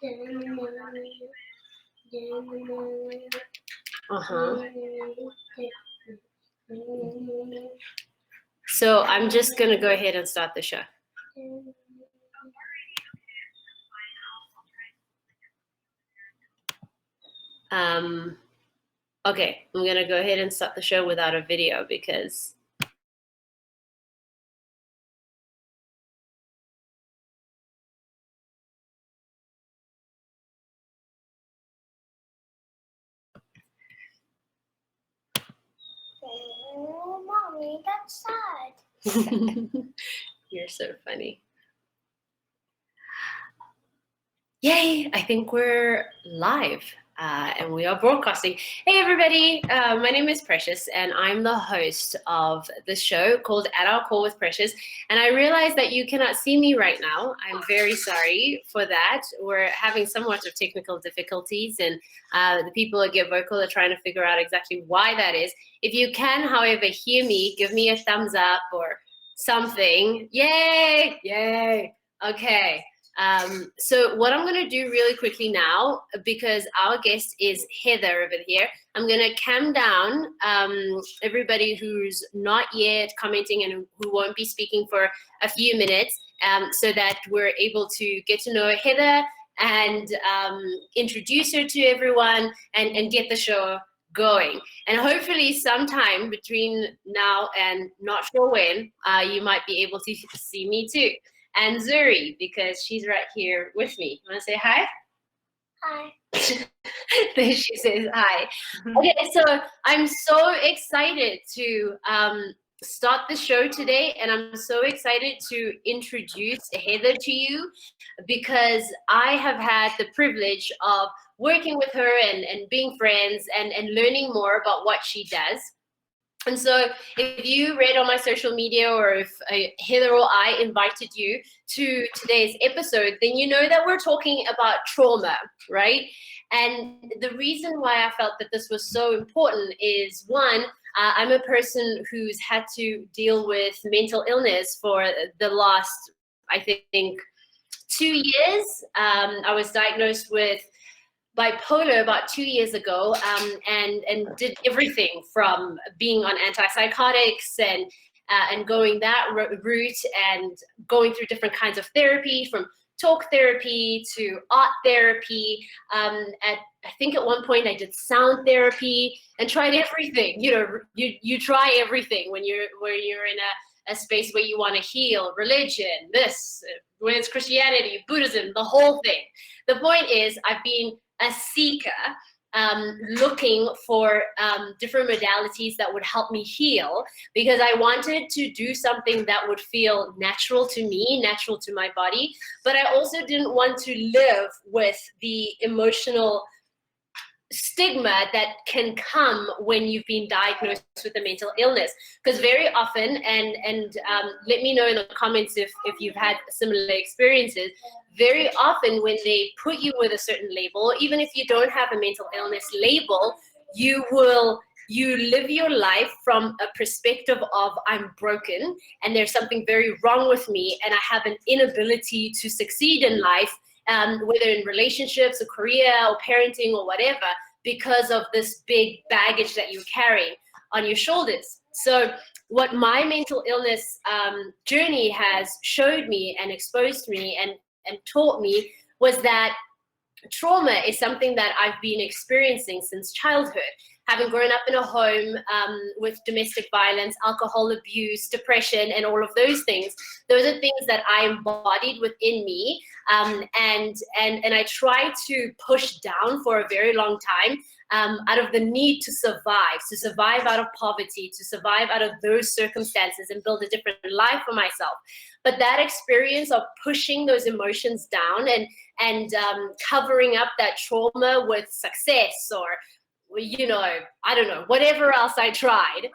So I'm just going to go ahead and start the show. Okay, I'm going to go ahead and start the show without a video because oh, Mommy, that's sad. You're so funny. Yay, I think we're live and we are broadcasting. Hey everybody, my name is Precious and I'm the host of the show called At Our Call with Precious. And I realize that you cannot see me right now. I'm very sorry for that. We're having somewhat of technical difficulties and the people at GetVokl are trying to figure out exactly why that is. If you can, however, hear me, give me a thumbs up or something. Yay, yay, okay. So what I'm going to do really quickly now, because our guest is Heather over here, I'm going to cam down everybody who's not yet commenting and who won't be speaking for a few minutes so that we're able to get to know Heather and introduce her to everyone and get the show going. And hopefully sometime between now and not sure when, you might be able to see me too. And Zuri, because she's right here with me. You want to say hi? Hi. There she says hi. Okay, so I'm so excited to start the show today, and I'm so excited to introduce Heather to you because I have had the privilege of working with her and being friends and learning more about what she does. And so if you read on my social media or if Heather or I invited you to today's episode, then you know that we're talking about trauma, right? And the reason why I felt that this was so important is, one, I'm a person who's had to deal with mental illness for the last, I think, 2 years. I was diagnosed with bipolar about 2 years ago and did everything from being on antipsychotics and going that route and going through different kinds of therapy, from talk therapy to art therapy. I think at one point I did sound therapy and tried everything. You know, you try everything when you're in a space where you want to heal. Religion, this, when it's Christianity, Buddhism, the whole thing. The point is, I've been a seeker, looking for different modalities that would help me heal, because I wanted to do something that would feel natural to me, natural to my body, but I also didn't want to live with the emotional stigma that can come when you've been diagnosed with a mental illness. Because very often, and let me know in the comments if you've had similar experiences, very often when they put you with a certain label, even if you don't have a mental illness label, you live your life from a perspective of I'm broken and there's something very wrong with me and I have an inability to succeed in life, whether in relationships or career or parenting or whatever, because of this big baggage that you're carrying on your shoulders. So what my mental illness journey has showed me and exposed me and taught me was that trauma is something that I've been experiencing since childhood. Having grown up in a home with domestic violence, alcohol abuse, depression, and all of those are things that I embodied within me, and I tried to push down for a very long time out of the need to survive out of poverty, to survive out of those circumstances and build a different life for myself. But that experience of pushing those emotions down and covering up that trauma with success or, you know, I don't know, whatever else I tried,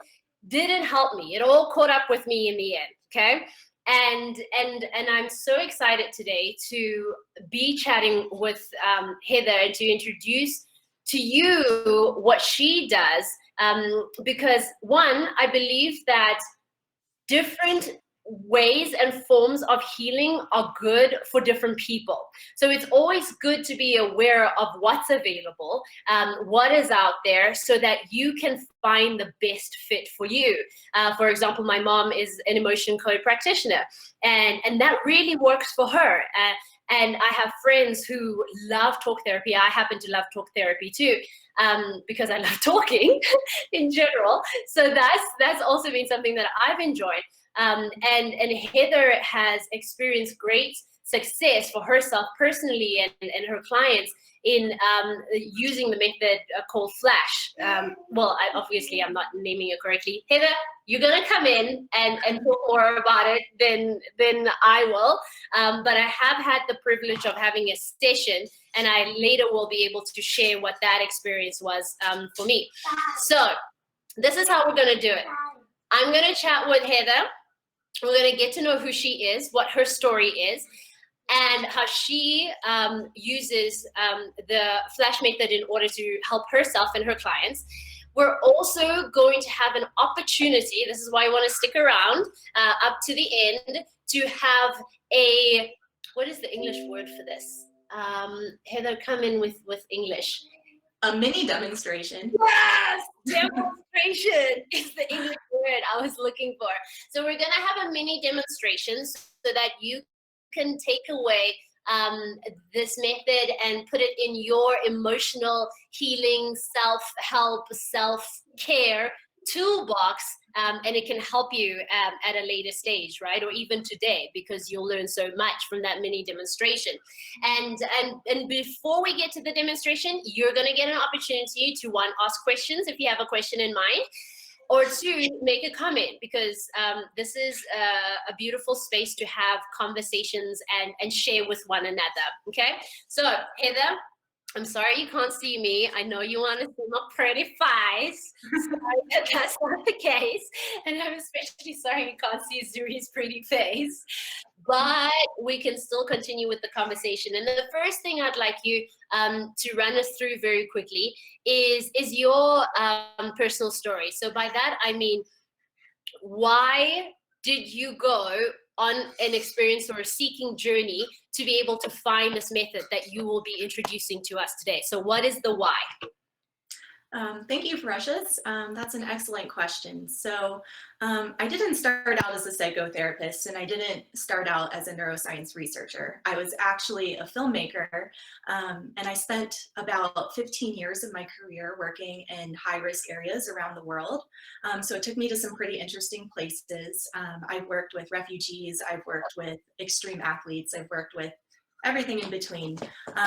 didn't help me. It all caught up with me in the end, okay? And I'm so excited today to be chatting with Heather and to introduce to you what she does, because one, I believe that different ways and forms of healing are good for different people. So it's always good to be aware of what's available, what is out there, so that you can find the best fit for you. For example, my mom is an emotion code practitioner, and that really works for her. And I have friends who love talk therapy. I happen to love talk therapy too, because I love talking in general. So that's also been something that I've enjoyed. And Heather has experienced great success for herself personally and her clients in using the method called Flash. Well, obviously I'm not naming it correctly. Heather, you're gonna come in and talk more about it than I will. But I have had the privilege of having a session, and I later will be able to share what that experience was for me. So this is how we're gonna do it. I'm gonna chat with Heather. We're going to get to know who she is, what her story is, and how she uses the Flash method in order to help herself and her clients. We're also going to have an opportunity, this is why I want to stick around up to the end, to have a, what is the English word for this? Heather, come in with English. A mini demonstration. Yes, demonstration is the English word I was looking for. So we're gonna have a mini demonstration so that you can take away this method and put it in your emotional healing, self-help, self-care toolbox, and it can help you at a later stage, right? Or even today, because you'll learn so much from that mini demonstration. And before we get to the demonstration, you're gonna get an opportunity to, one, ask questions if you have a question in mind, or two, make a comment, because this is a beautiful space to have conversations and share with one another, okay? So Heather, I'm sorry you can't see me. I know you want to see my pretty face. Sorry that that's not the case. And I'm especially sorry you can't see Zuri's pretty face. But we can still continue with the conversation. And the first thing I'd like you to run us through very quickly is your personal story. So by that, I mean, why did you go on an experience or a seeking journey to be able to find this method that you will be introducing to us today? So what is the why? Thank you, Precious. That's an excellent question. So I didn't start out as a psychotherapist, and I didn't start out as a neuroscience researcher. I was actually a filmmaker, and I spent about 15 years of my career working in high-risk areas around the world. So it took me to some pretty interesting places. I've worked with refugees, I've worked with extreme athletes, I've worked with everything in between.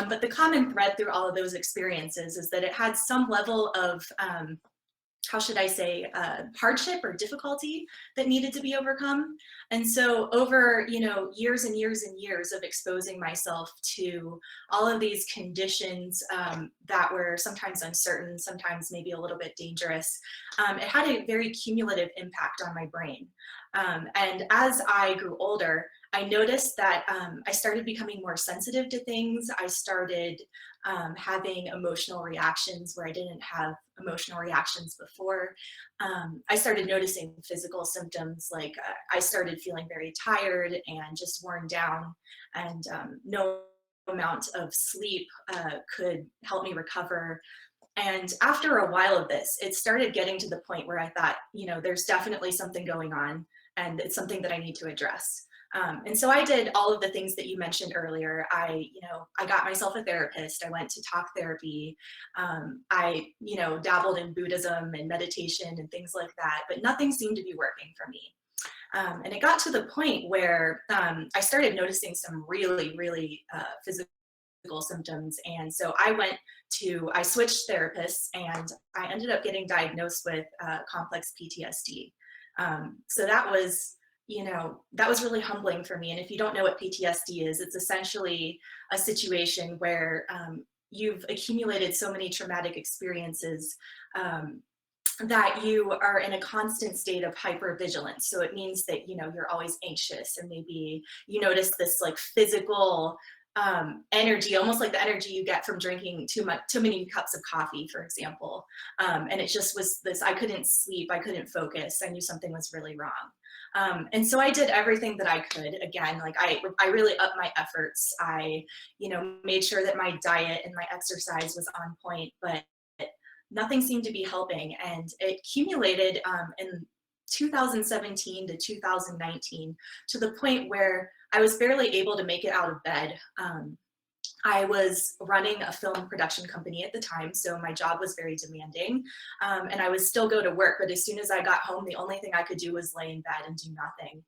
But the common thread through all of those experiences is that it had some level of, how should I say, hardship or difficulty that needed to be overcome. And so over, years and years and years of exposing myself to all of these conditions that were sometimes uncertain, sometimes maybe a little bit dangerous, it had a very cumulative impact on my brain. And as I grew older, I noticed that I started becoming more sensitive to things. I started having emotional reactions where I didn't have emotional reactions before. I started noticing physical symptoms, like I started feeling very tired and just worn down, and no amount of sleep could help me recover. And after a while of this, it started getting to the point where I thought, there's definitely something going on, and it's something that I need to address. And so I did all of the things that you mentioned earlier. I got myself a therapist. I went to talk therapy. I, dabbled in Buddhism and meditation and things like that, but nothing seemed to be working for me. And it got to the point where I started noticing some really, really physical symptoms. And so I switched therapists, and I ended up getting diagnosed with complex PTSD. So that was really humbling for me. And if you don't know what PTSD is, it's essentially a situation where you've accumulated so many traumatic experiences that you are in a constant state of hypervigilance. So it means that, you're always anxious, and maybe you notice this like physical energy, almost like the energy you get from drinking too many cups of coffee, for example. And it just was this, I couldn't sleep, I couldn't focus, I knew something was really wrong. And so I did everything that I could. Again, like I really upped my efforts. I, made sure that my diet and my exercise was on point, but nothing seemed to be helping. And it accumulated in 2017 to 2019 to the point where I was barely able to make it out of bed. I was running a film production company at the time, so my job was very demanding, and I would still go to work, but as soon as I got home, the only thing I could do was lay in bed and do nothing.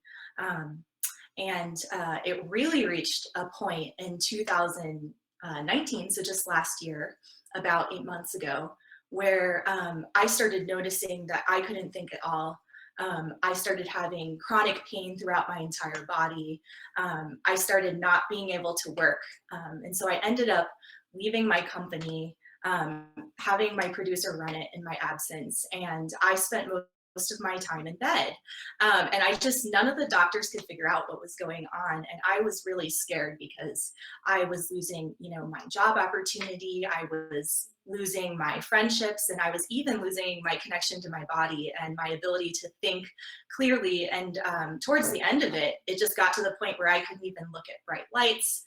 It really reached a point in 2019, so just last year, about 8 months ago, where I started noticing that I couldn't think at all. I started having chronic pain throughout my entire body. I started not being able to work. And so I ended up leaving my company, having my producer run it in my absence. And I spent most of my time in bed. None of the doctors could figure out what was going on. And I was really scared because I was losing, my job opportunity. I was losing my friendships, and I was even losing my connection to my body and my ability to think clearly. And towards the end of it, it just got to the point where I couldn't even look at bright lights.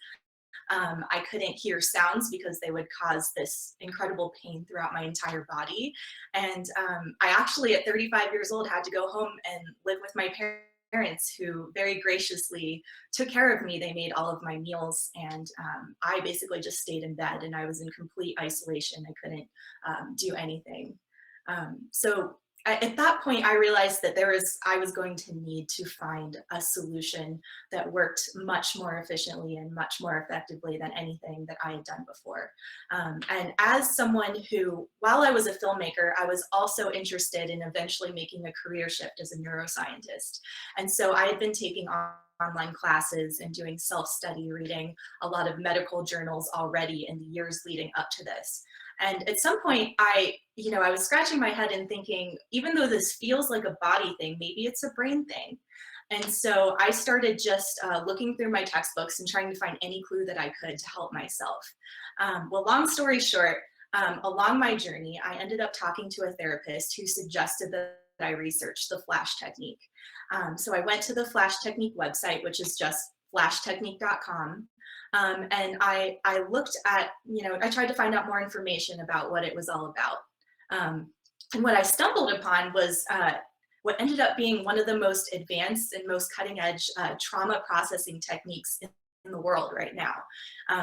I couldn't hear sounds because they would cause this incredible pain throughout my entire body. And I actually, at 35 years old, had to go home and live with my parents, who very graciously took care of me. They made all of my meals, and I basically just stayed in bed, and I was in complete isolation. I couldn't do anything. So at that point, I realized that I was going to need to find a solution that worked much more efficiently and much more effectively than anything that I had done before. And as someone who, while I was a filmmaker, I was also interested in eventually making a career shift as a neuroscientist. And so I had been taking online classes and doing self-study, reading a lot of medical journals already in the years leading up to this. And at some point, I was scratching my head and thinking, even though this feels like a body thing, maybe it's a brain thing. And so I started just looking through my textbooks and trying to find any clue that I could to help myself. Well, long story short, along my journey, I ended up talking to a therapist who suggested that I research the FLASH technique. So I went to the FLASH technique website, which is just flashtechnique.com. And I looked at, I tried to find out more information about what it was all about. And what I stumbled upon was what ended up being one of the most advanced and most cutting edge trauma processing techniques in the world right now.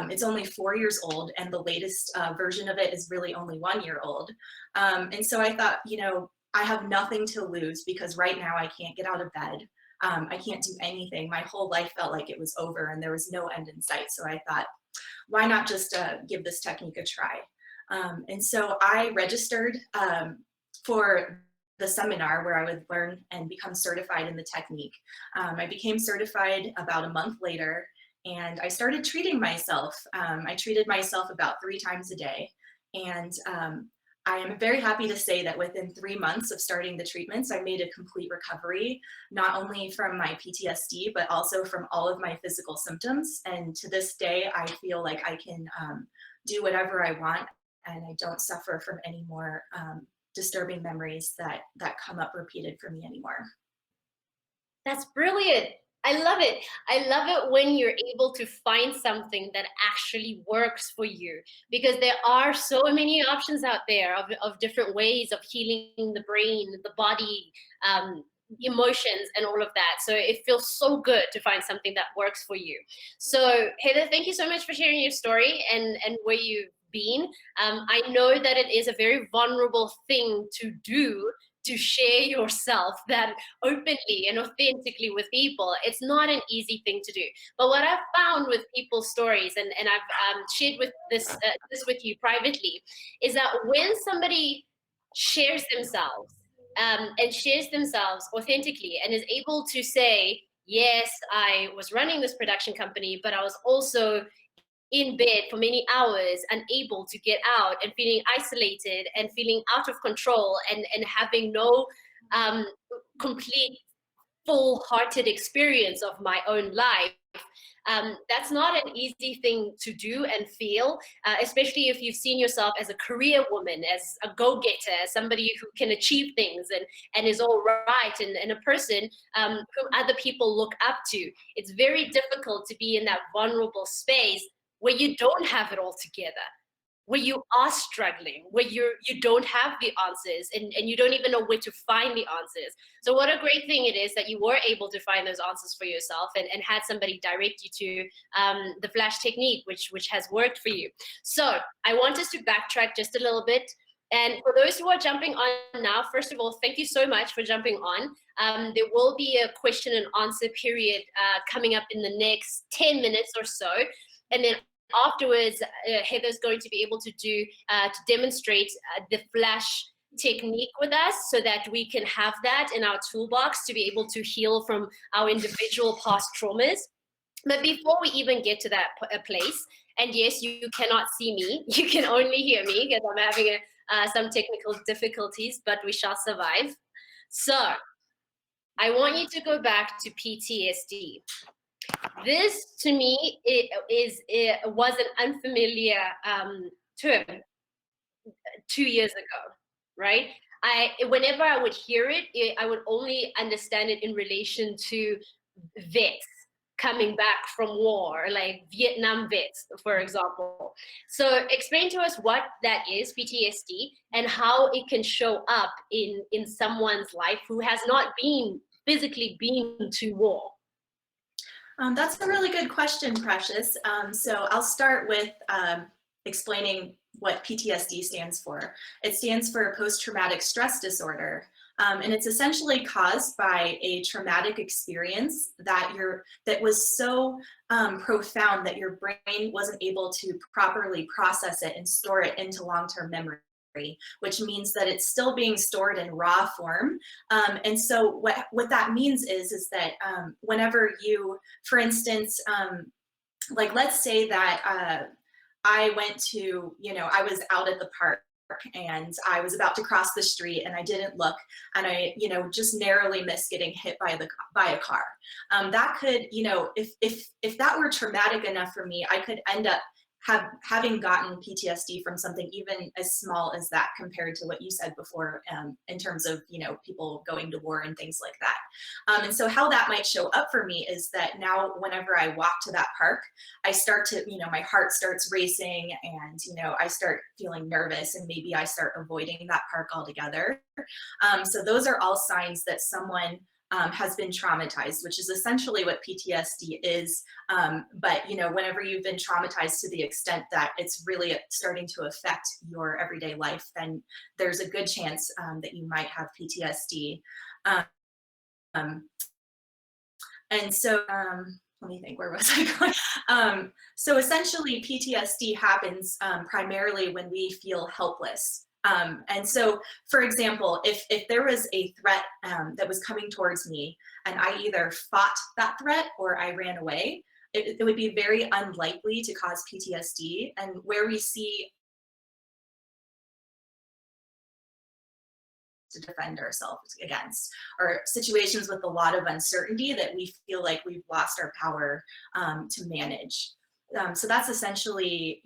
It's only 4 years old, and the latest version of it is really only 1 year old. And so I thought, I have nothing to lose, because right now I can't get out of bed. I can't do anything. My whole life felt like it was over and there was no end in sight. So I thought, why not just give this technique a try? And so I registered for the seminar where I would learn and become certified in the technique. I became certified about a month later, and I started treating myself. I treated myself about 3 times a day. And I am very happy to say that within 3 months of starting the treatments, I made a complete recovery, not only from my PTSD, but also from all of my physical symptoms. And to this day, I feel like I can do whatever I want, and I don't suffer from any more disturbing memories that come up repeated for me anymore. That's brilliant. I love it. I love it when you're able to find something that actually works for you, because there are so many options out there of different ways of healing the brain, the body, emotions, and all of that. So it feels so good to find something that works for you. So Heather, thank you so much for sharing your story and where you've been. I know that it is a very vulnerable thing to do, to share yourself that openly and authentically with people. It's not an easy thing to do. But what I've found with people's stories, and I've shared with this with you privately, is that when somebody shares themselves and shares themselves authentically and is able to say, yes, I was running this production company, but I was also in bed for many hours, unable to get out, and feeling isolated and feeling out of control, and having no complete full-hearted experience of my own life, That's not an easy thing to do and feel, especially if you've seen yourself as a career woman, as a go-getter, as somebody who can achieve things and is all right, and a person whom other people look up to. It's very difficult to be in that vulnerable space where you don't have it all together, where you are struggling, where you don't have the answers, and you don't even know where to find the answers. So what a great thing it is that you were able to find those answers for yourself and had somebody direct you to the flash technique, which has worked for you. So I want us to backtrack just a little bit. And for those who are jumping on now, first of all, thank you so much for jumping on. There will be a question and answer period coming up in the next 10 minutes or so. And then afterwards, Heather's going to be able to demonstrate the flash technique with us so that we can have that in our toolbox to be able to heal from our individual past traumas. But before we even get to that place, and yes, you cannot see me, you can only hear me because I'm having some technical difficulties, but we shall survive. So I want you to go back to PTSD. This, to me, was an unfamiliar term 2 years ago, right? Whenever I would hear it, I would only understand it in relation to vets coming back from war, like Vietnam vets, for example. So explain to us what that is, PTSD, and how it can show up in someone's life who has not physically been to war. That's a really good question, Precious. So I'll start with explaining what PTSD stands for. It stands for post-traumatic stress disorder. And it's essentially caused by a traumatic experience that was so profound that your brain wasn't able to properly process it and store it into long-term memory, which means that it's still being stored in raw form. And so what that means is that whenever you, for instance, like let's say that I went to, I was out at the park and I was about to cross the street and I didn't look and I, just narrowly missed getting hit by a car. That could, if that were traumatic enough for me, I could end up having gotten PTSD from something even as small as that, compared to what you said before, in terms of, people going to war and things like that. And so how that might show up for me is that now whenever I walk to that park, I start to, my heart starts racing and, I start feeling nervous and maybe I start avoiding that park altogether. So those are all signs that someone has been traumatized, which is essentially what PTSD is. But whenever you've been traumatized to the extent that it's really starting to affect your everyday life, then there's a good chance that you might have PTSD. And so, let me think, where was I going? So essentially PTSD happens primarily when we feel helpless. And so, for example, if there was a threat that was coming towards me and I either fought that threat or I ran away, it would be very unlikely to cause PTSD. And where we see to defend ourselves against, or situations with a lot of uncertainty that we feel like we've lost our power to manage. So that's essentially,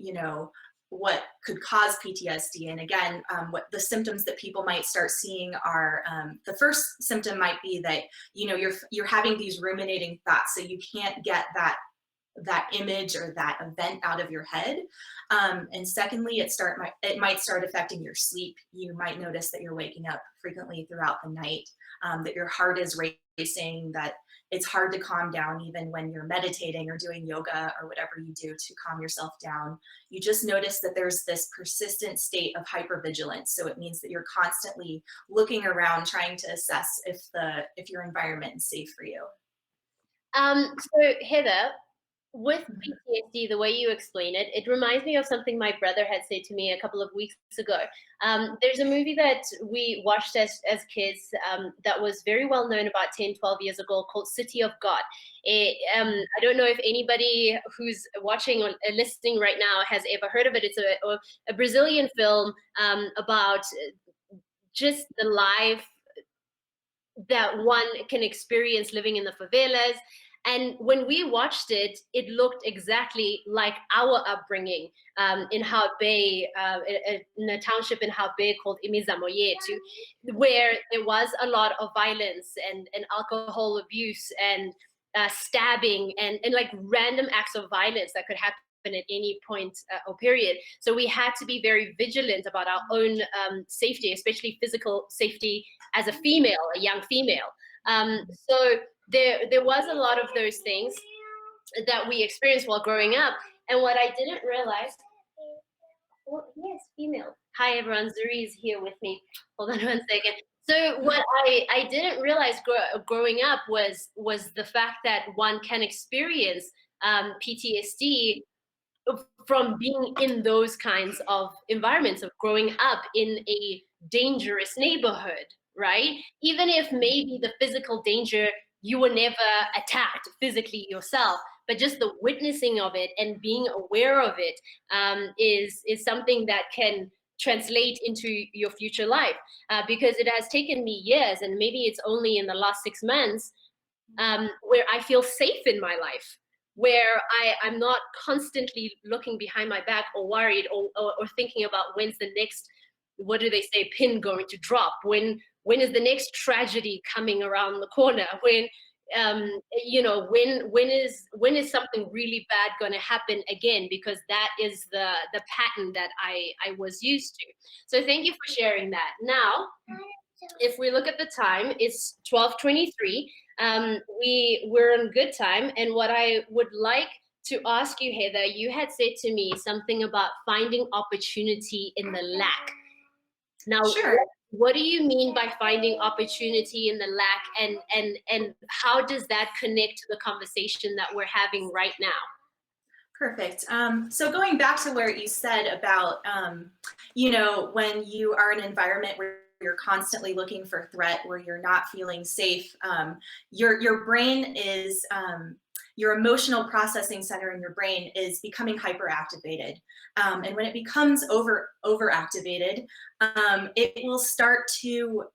what could cause PTSD. And again, what the symptoms that people might start seeing are, the first symptom might be that, you're having these ruminating thoughts, so you can't get that image or that event out of your head. And secondly, it might start affecting your sleep. You might notice that you're waking up frequently throughout the night, that your heart is racing, that it's hard to calm down even when you're meditating or doing yoga or whatever you do to calm yourself down. You just notice that there's this persistent state of hypervigilance. So it means that you're constantly looking around trying to assess if your environment is safe for you. So Heather, with PTSD, the way you explain it, it reminds me of something my brother had said to me a couple of weeks ago. There's a movie that we watched as kids that was very well known about 10, 12 years ago, called City of God. I don't know if anybody who's watching or listening right now has ever heard of it. It's a Brazilian film about just the life that one can experience living in the favelas. And when we watched it, it looked exactly like our upbringing in Habei, in a township in Habei called Imizamoyetu, where there was a lot of violence and alcohol abuse and stabbing and like random acts of violence that could happen at any point or period. So we had to be very vigilant about our own safety, especially physical safety as a female, a young female. So there was a lot of those things that we experienced while growing up. And what I didn't realize, well, yes, female. Hi everyone, Zuri is here with me. Hold on 1 second. So what I didn't realize growing up was the fact that one can experience PTSD from being in those kinds of environments, of growing up in a dangerous neighborhood, right? Even if maybe the physical danger, you were never attacked physically yourself, but just the witnessing of it and being aware of it is something that can translate into your future life, because it has taken me years, and maybe it's only in the last 6 months where I feel safe in my life, where I'm not constantly looking behind my back or worried or thinking about when's the next, what do they say, pin going to drop? When is the next tragedy coming around the corner? When you know, when is something really bad going to happen again? Because that is the pattern that I was used to. So thank you for sharing that. Now, if we look at the time, it's 12:23. We're on good time. And what I would like to ask you, Heather, you had said to me something about finding opportunity in the lack. Now, Sure. what do you mean by finding opportunity in the lack, and how does that connect to the conversation that we're having right now? Perfect. So going back to where you said about, you know, when you are in an environment where you're constantly looking for threat, where you're not feeling safe, your brain is, your emotional processing center in your brain is becoming hyperactivated. And when it becomes overactivated, it will start to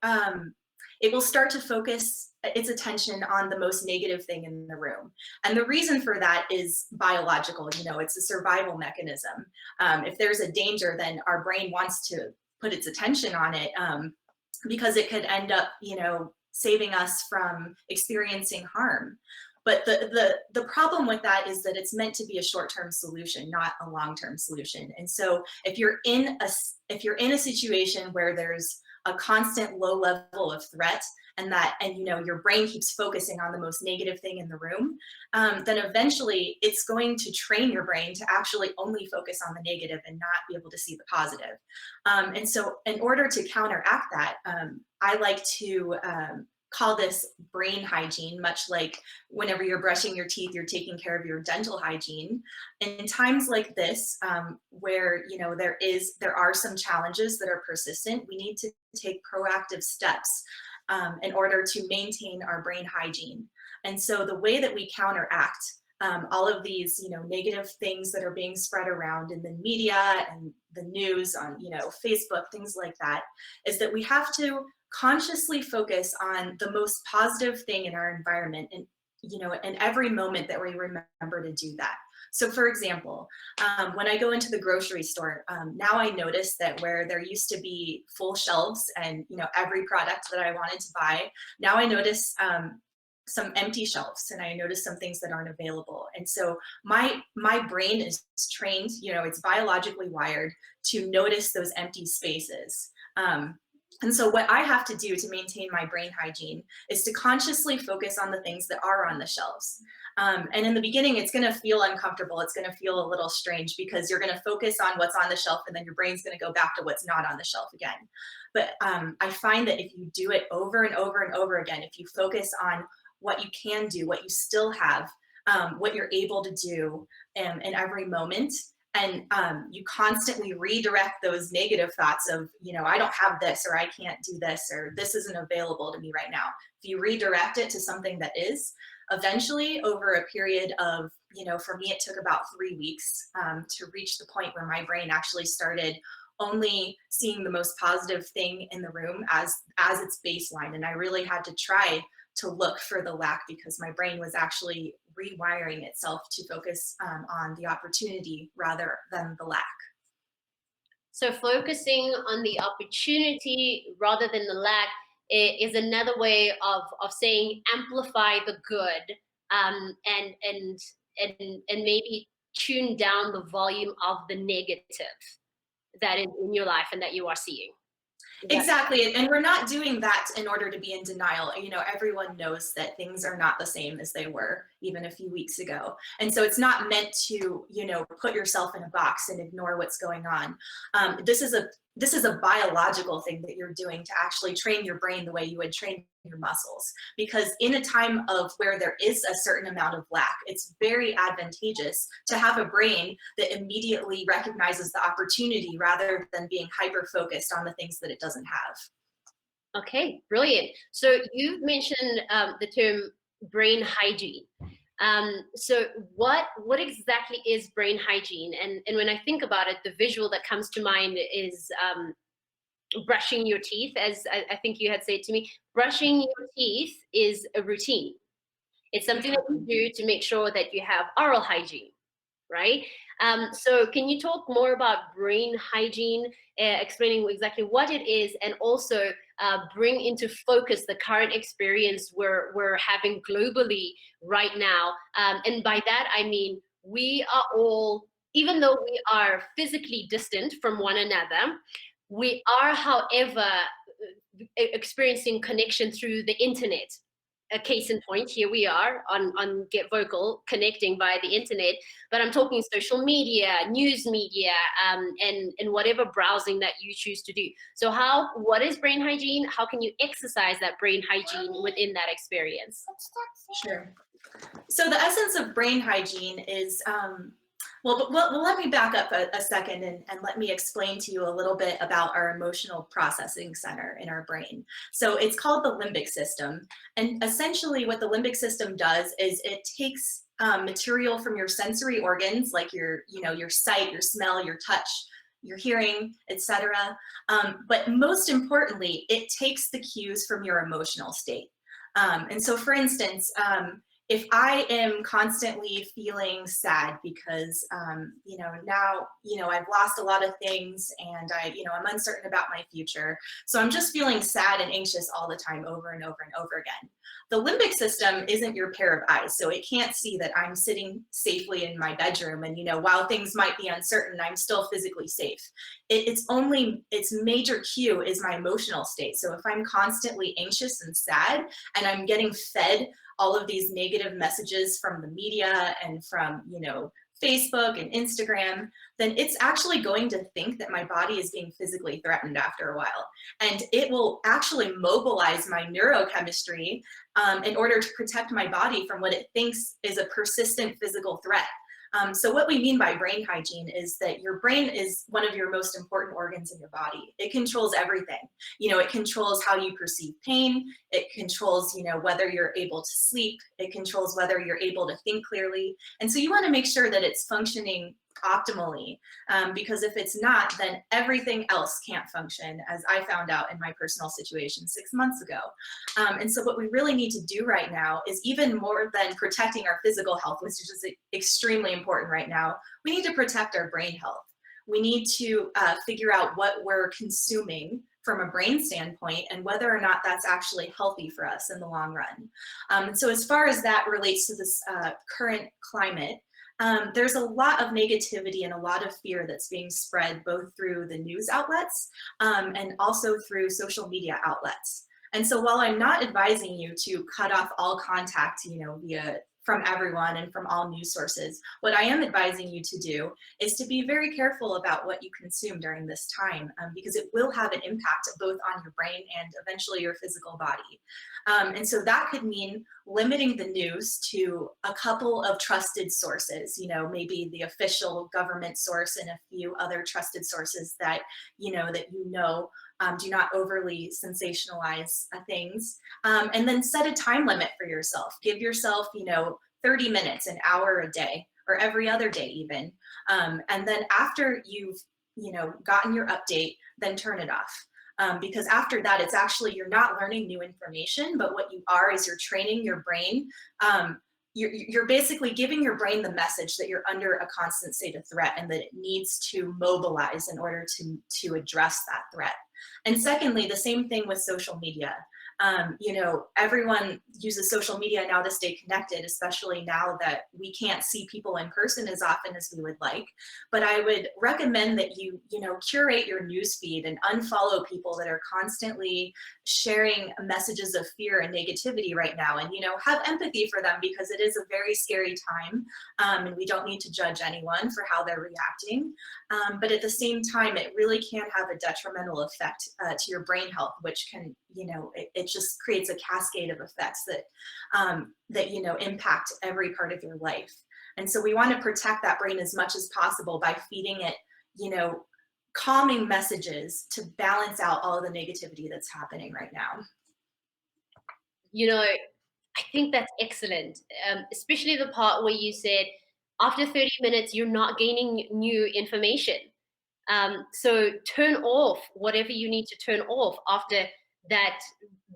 focus its attention on the most negative thing in the room. And the reason for that is biological. You know, it's a survival mechanism. If there's a danger, then our brain wants to put its attention on it, because it could end up, you know, saving us from experiencing harm. But the problem with that is that it's meant to be a short-term solution, not a long-term solution. And so if you're in a situation where there's a constant low level of threat, and you know, your brain keeps focusing on the most negative thing in the room, then eventually it's going to train your brain to actually only focus on the negative and not be able to see the positive. And so in order to counteract that, I like to call this brain hygiene, much like whenever you're brushing your teeth, you're taking care of your dental hygiene. And in times like this, where, you know, there are some challenges that are persistent, we need to take proactive steps in order to maintain our brain hygiene. And so the way that we counteract all of these, you know, negative things that are being spread around in the media and the news on, you know, Facebook, things like that, is that we have to consciously focus on the most positive thing in our environment, and, you know, in every moment that we remember to do that. So for example, when I go into the grocery store, now I notice that where there used to be full shelves and, you know, every product that I wanted to buy, now I notice some empty shelves, and I notice some things that aren't available. And so my brain is trained, you know, it's biologically wired to notice those empty spaces. And so what I have to do to maintain my brain hygiene is to consciously focus on the things that are on the shelves. And in the beginning, it's going to feel uncomfortable. It's going to feel a little strange because you're going to focus on what's on the shelf, and then your brain's going to go back to what's not on the shelf again. But I find that if you do it over and over and over again, if you focus on what you can do, what you still have, what you're able to do in every moment, and you constantly redirect those negative thoughts of, you know, I don't have this, or I can't do this, or this isn't available to me right now. If you redirect it to something that is, eventually over a period of, you know, for me, it took about 3 weeks to reach the point where my brain actually started only seeing the most positive thing in the room as its baseline. And I really had to try to look for the lack, because my brain was actually rewiring itself to focus on the opportunity rather than the lack. So focusing on the opportunity rather than the lack is another way of saying amplify the good, and maybe tune down the volume of the negative that is in your life and that you are seeing. Exactly, and we're not doing that in order to be in denial. You know, everyone knows that things are not the same as they were even a few weeks ago. And so it's not meant to, you know, put yourself in a box and ignore what's going on. This is a biological thing that you're doing to actually train your brain the way you would train your muscles. Because in a time of where there is a certain amount of lack, it's very advantageous to have a brain that immediately recognizes the opportunity rather than being hyper-focused on the things that it doesn't have. Okay, brilliant. So you've mentioned the term brain hygiene. So what exactly is brain hygiene? And when I think about it, the visual that comes to mind is brushing your teeth, as I think you had said to me. Brushing your teeth is a routine. It's something that you do to make sure that you have oral hygiene, right? So can you talk more about brain hygiene, explaining exactly what it is, and also bring into focus the current experience we're having globally right now? And by that, I mean, we are all, even though we are physically distant from one another, we are, however, experiencing connection through the internet. A case in point, here we are on GetVokl connecting via the internet, but I'm talking social media, news media, and whatever browsing that you choose to do. So what is brain hygiene? How can you exercise that brain hygiene within that experience? Sure. So the essence of brain hygiene is, well, let me back up a second and let me explain to you a little bit about our emotional processing center in our brain. So it's called the limbic system. And essentially what the limbic system does is it takes material from your sensory organs, like your sight, your smell, your touch, your hearing, etc. But most importantly, it takes the cues from your emotional state. And so for instance, if I am constantly feeling sad because, now, I've lost a lot of things and I'm uncertain about my future. So I'm just feeling sad and anxious all the time over and over and over again. The limbic system isn't your pair of eyes. So it can't see that I'm sitting safely in my bedroom and, while things might be uncertain, I'm still physically safe. Its major cue is my emotional state. So if I'm constantly anxious and sad and I'm getting fed all of these negative messages from the media and from, Facebook and Instagram, then it's actually going to think that my body is being physically threatened after a while. And it will actually mobilize my neurochemistry in order to protect my body from what it thinks is a persistent physical threat. So what we mean by brain hygiene is that your brain is one of your most important organs in your body. It controls everything. It controls how you perceive pain. It controls, whether you're able to sleep. It controls whether you're able to think clearly. And so you want to make sure that it's functioning optimally, because if it's not, then everything else can't function, as I found out in my personal situation 6 months ago. And so what we really need to do right now is, even more than protecting our physical health, which is extremely important right now, we need to protect our brain health. We need to figure out what we're consuming from a brain standpoint and whether or not that's actually healthy for us in the long run. So as far as that relates to this current climate, there's a lot of negativity and a lot of fear that's being spread both through the news outlets and also through social media outlets. And so while I'm not advising you to cut off all contact, from everyone and from all news sources, what I am advising you to do is to be very careful about what you consume during this time, because it will have an impact both on your brain and eventually your physical body. And so that could mean limiting the news to a couple of trusted sources, maybe the official government source and a few other trusted sources that do not overly sensationalize things, and then set a time limit for yourself. Give yourself, 30 minutes, an hour a day, or every other day even. And then after you've, gotten your update, then turn it off. because after that, it's actually, you're not learning new information, but what you are is you're training your brain. You're basically giving your brain the message that you're under a constant state of threat and that it needs to mobilize in order to address that threat. And secondly, the same thing with social media. You know, everyone uses social media now to stay connected, especially now that we can't see people in person as often as we would like. But I would recommend that you know, curate your newsfeed and unfollow people that are constantly sharing messages of fear and negativity right now. And, you know, have empathy for them, because it is a very scary time, and we don't need to judge anyone for how they're reacting. But at the same time, it really can have a detrimental effect to your brain health, which can, you know, it just creates a cascade of effects that, that, you know, impact every part of your life. And so we want to protect that brain as much as possible by feeding it, you know, calming messages to balance out all of the negativity that's happening right now. You know, I think that's excellent, especially the part where you said after 30 minutes, you're not gaining new information. So turn off whatever you need to turn off after that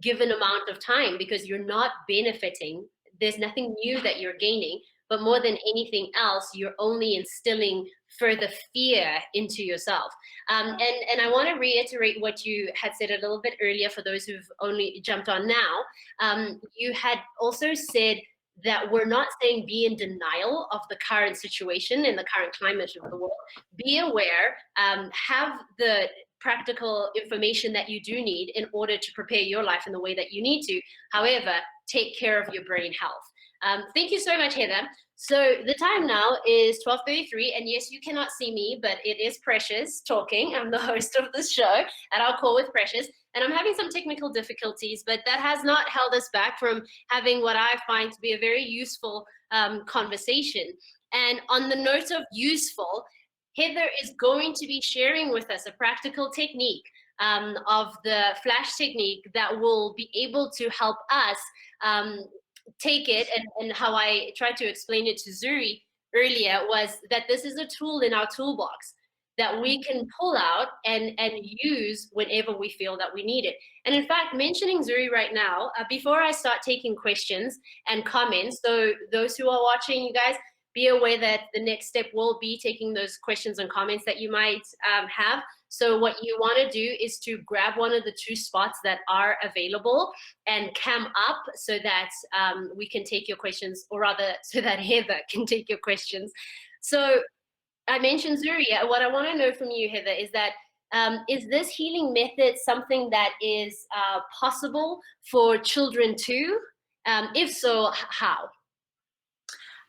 given amount of time, because you're not benefiting. There's nothing new that you're gaining, but more than anything else, you're only instilling further fear into yourself. And I want to reiterate what you had said a little bit earlier for those who've only jumped on now. You had also said that we're not saying be in denial of the current situation and the current climate of the world. Be aware, have the practical information that you do need in order to prepare your life in the way that you need to. However, take care of your brain health. Thank you so much, Heather. So the time now is 12:33, and yes, you cannot see me, but it is Precious talking. I'm the host of this show at Our Call with Precious, and I'm having some technical difficulties, but that has not held us back from having what I find to be a very useful conversation. And on the note of useful, Heather is going to be sharing with us a practical technique of the flash technique that will be able to help us take it, and how I tried to explain it to Zuri earlier was that this is a tool in our toolbox that we can pull out and use whenever we feel that we need it. And in fact, mentioning Zuri right now, before I start taking questions and comments, so those who are watching, you guys, be aware that the next step will be taking those questions and comments that you might have. So what you want to do is to grab one of the two spots that are available and cam up so that we can take your questions, or rather so that Heather can take your questions. So I mentioned Zuri. What I want to know from you, Heather, is that is this healing method something that is possible for children too? If so, how?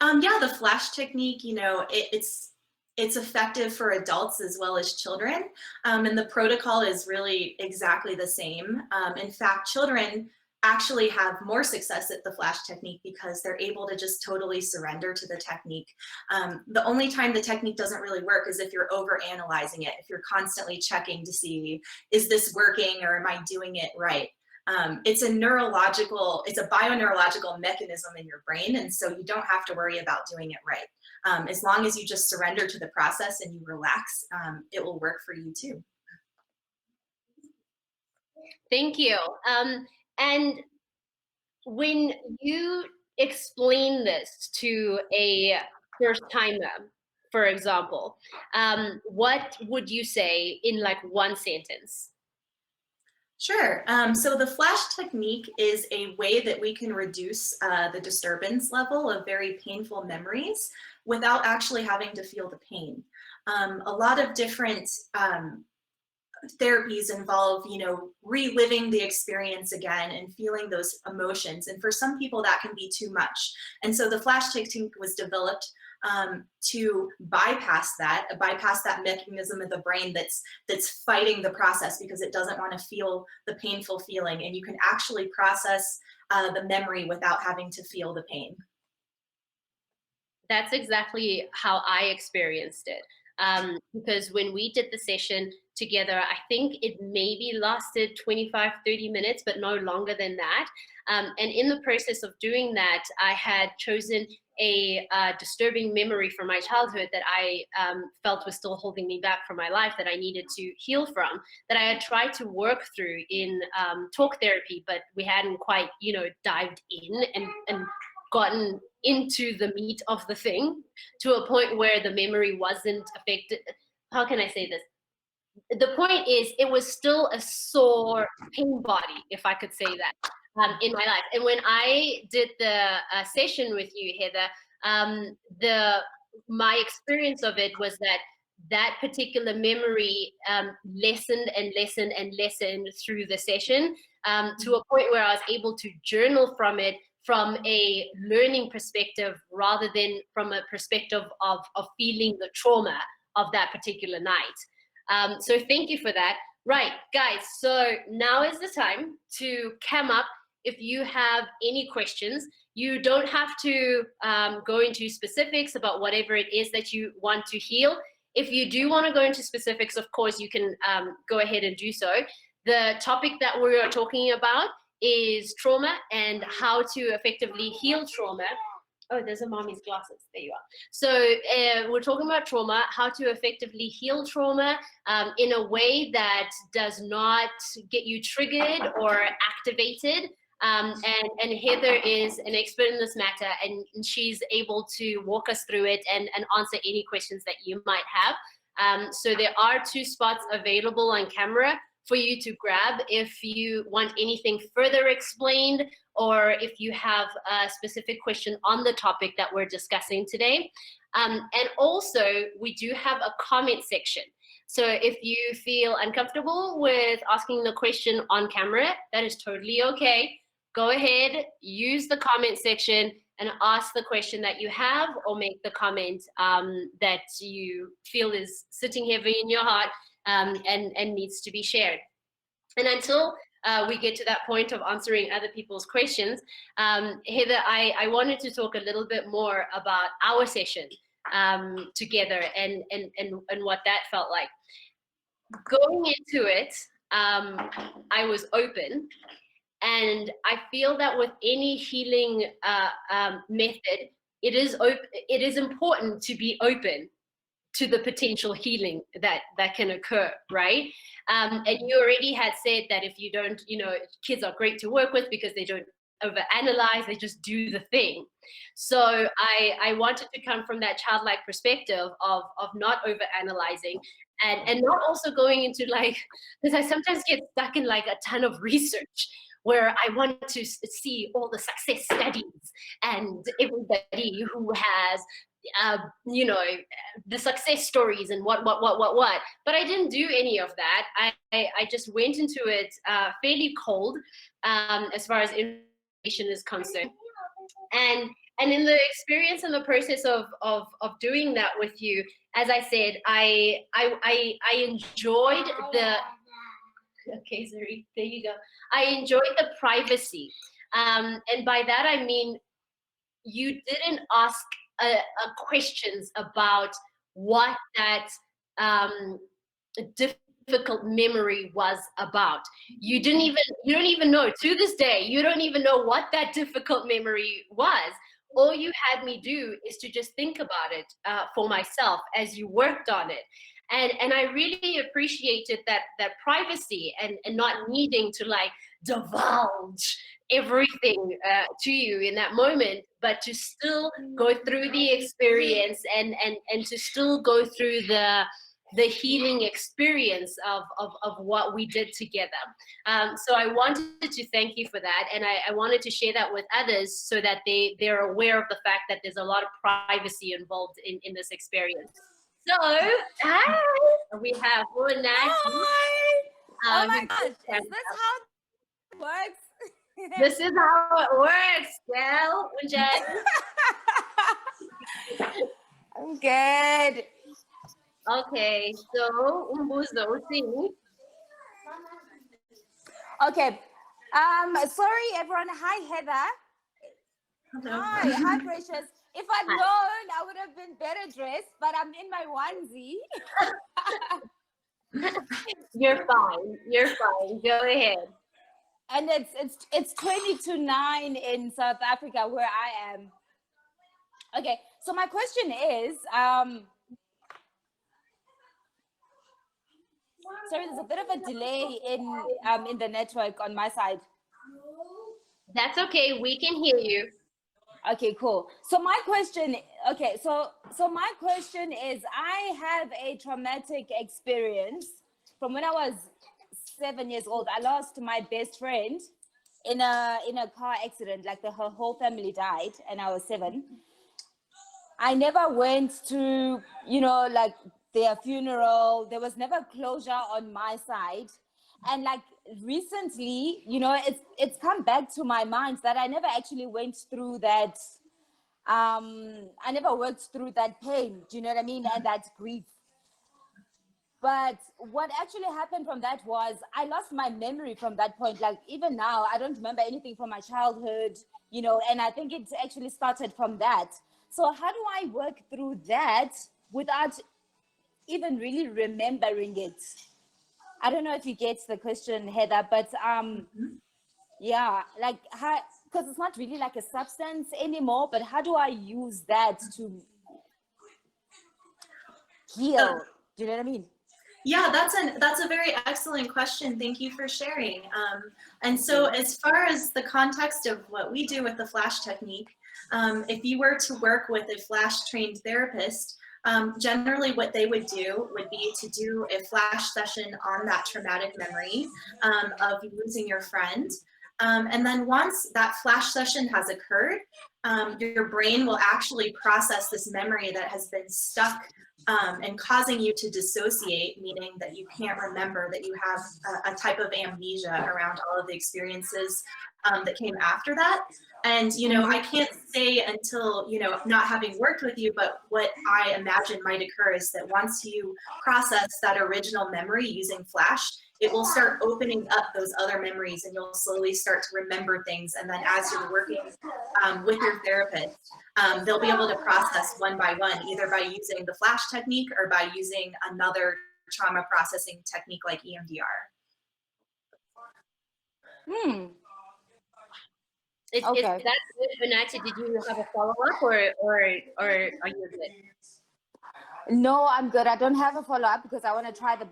Yeah, the flash technique, you know, it's effective for adults as well as children. And the protocol is really exactly the same. In fact, children actually have more success at the flash technique because they're able to just totally surrender to the technique. The only time the technique doesn't really work is if you're over analyzing it, if you're constantly checking to see, is this working or am I doing it right? It's a bioneurological mechanism in your brain, and so you don't have to worry about doing it right. As long as you just surrender to the process and you relax, it will work for you too. Thank you. And when you explain this to a first timer, for example, what would you say in like one sentence? Sure. So the flash technique is a way that we can reduce the disturbance level of very painful memories without actually having to feel the pain. A lot of different therapies involve, you know, reliving the experience again and feeling those emotions. And for some people that can be too much. And so the flash technique was developed to bypass that mechanism of the brain that's fighting the process because it doesn't want to feel the painful feeling, and you can actually process the memory without having to feel the pain. That's exactly how I experienced it. Because when we did the session together, I think it maybe lasted 25, 30 minutes, but no longer than that. And in the process of doing that, I had chosen a disturbing memory from my childhood that I felt was still holding me back from my life, that I needed to heal from, that I had tried to work through in talk therapy, but we hadn't quite, dived in and gotten into the meat of the thing to a point where the memory wasn't affected. How can I say this? The point is, it was still a sore pain body, if I could say that, in my life. And when I did the session with you, Heather, my experience of it was that particular memory lessened and lessened and lessened through the session, to a point where I was able to journal from it from a learning perspective rather than from a perspective of feeling the trauma of that particular night. So thank you for that. Right, guys, so now is the time to come up if you have any questions. You don't have to go into specifics about whatever it is that you want to heal. If you do want to go into specifics, of course, you can go ahead and do so. The topic that we are talking about is trauma and how to effectively heal trauma. Oh, there's a mommy's glasses. There you are. So we're talking about trauma, how to effectively heal trauma in a way that does not get you triggered or activated. And Heather is an expert in this matter, and she's able to walk us through it and answer any questions that you might have. So there are 2 spots available on camera for you to grab if you want anything further explained, or if you have a specific question on the topic that we're discussing today. And also, we do have a comment section. So if you feel uncomfortable with asking the question on camera, that is totally okay. Go ahead, use the comment section and ask the question that you have, or make the comment that you feel is sitting heavy in your heart and needs to be shared. And until we get to that point of answering other people's questions, Heather, I wanted to talk a little bit more about our session together and what that felt like. Going into it, I was open, and I feel that with any healing method, it is important to be open to the potential healing that can occur, right? And you already had said that if you don't, kids are great to work with because they don't overanalyze, they just do the thing. So I wanted to come from that childlike perspective of not overanalyzing and not also going into because I sometimes get stuck in a ton of research where I want to see all the success studies and everybody who has the success stories and what. But I didn't do any of that. I just went into it fairly cold as far as information is concerned. And in the experience and the process of doing that with you, as I said, I enjoyed the. Okay, Zuri, there you go. I enjoyed the privacy, and by that I mean you didn't ask questions about what that difficult memory was about. You don't even know, to this day, you don't even know what that difficult memory was. All you had me do is to just think about it for myself as you worked on it. And I really appreciated that privacy and not needing to divulge everything to you in that moment, but to still go through the experience and to still go through the healing experience of what we did together. So I wanted to thank you for that, and I wanted to share that with others so that they're aware of the fact that there's a lot of privacy involved in this experience. So, hi, we have Una. Hi. Oh my gosh, is this how it works? This is how it works, girl. I'm good. Okay, so Umbuzo, sing. Okay. Sorry everyone. Hi Heather. Hello. Hi Precious. If I'd known, I would have been better dressed, but I'm in my onesie. You're fine. Go ahead. And it's 20 to 9 in South Africa where I am. Okay, so my question is, sorry, there's a bit of a delay in the network on my side. That's okay. We can hear you. Okay, cool. So my question, okay, so my question is, I have a traumatic experience from when I was 7 years old. I lost my best friend in a car accident. Like her whole family died, and I was 7. I never went to, like their funeral. There was never closure on my side. And like recently, it's come back to my mind that I never actually went through that. I never worked through that pain. Do you know what I mean? And that grief. But what actually happened from that was I lost my memory from that point. Like even now, I don't remember anything from my childhood, and I think it actually started from that. So how do I work through that without even really remembering it? I don't know if you get the question, Heather, but yeah, like how, because it's not really like a substance anymore, but how do I use that to heal? Do you know what I mean? Yeah, that's a very excellent question. Thank you for sharing. And so as far as the context of what we do with the FLASH technique, if you were to work with a FLASH trained therapist, generally what they would do would be to do a FLASH session on that traumatic memory of losing your friend. And then once that FLASH session has occurred, your brain will actually process this memory that has been stuck and causing you to dissociate, meaning that you can't remember, that you have a type of amnesia around all of the experiences that came after that. And, I can't say until, not having worked with you, but what I imagine might occur is that once you process that original memory using FLASH, it will start opening up those other memories and you'll slowly start to remember things. And then as you're working with your therapist, they'll be able to process one by one, either by using the FLASH technique or by using another trauma processing technique like EMDR. Is Okay. that good, Vanessa? Did you have a follow-up or are you good? No, I'm good. I don't have a follow-up because I want to try the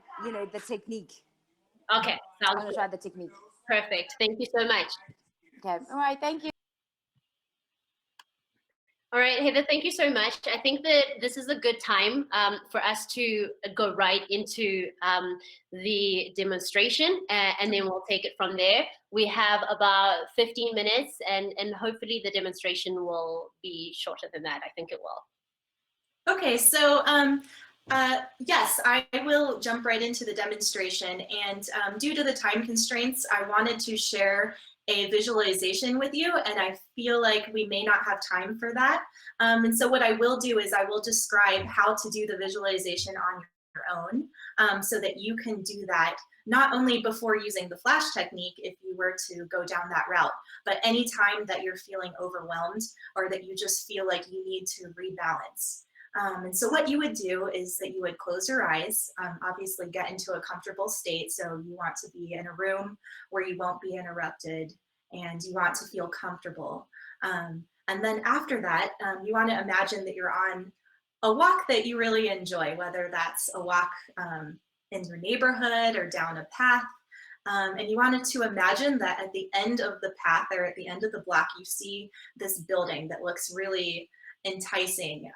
technique. Okay, I want to try the technique. Perfect. Thank you so much. Okay. All right. Thank you. All right, Heather, thank you so much. I think that this is a good time for us to go right into the demonstration and then we'll take it from there. We have about 15 minutes and hopefully the demonstration will be shorter than that. I think it will. Okay, so yes, I will jump right into the demonstration. And due to the time constraints, I wanted to share a visualization with you, and I feel like we may not have time for that. And so what I will do is I will describe how to do the visualization on your own so that you can do that not only before using the FLASH technique if you were to go down that route, but anytime that you're feeling overwhelmed or that you just feel like you need to rebalance. And so what you would do is that you would close your eyes, obviously get into a comfortable state. So you want to be in a room where you won't be interrupted and you want to feel comfortable. And then after that, you want to imagine that you're on a walk that you really enjoy, whether that's a walk in your neighborhood or down a path. And you wanted to imagine that at the end of the path or at the end of the block, you see this building that looks really enticing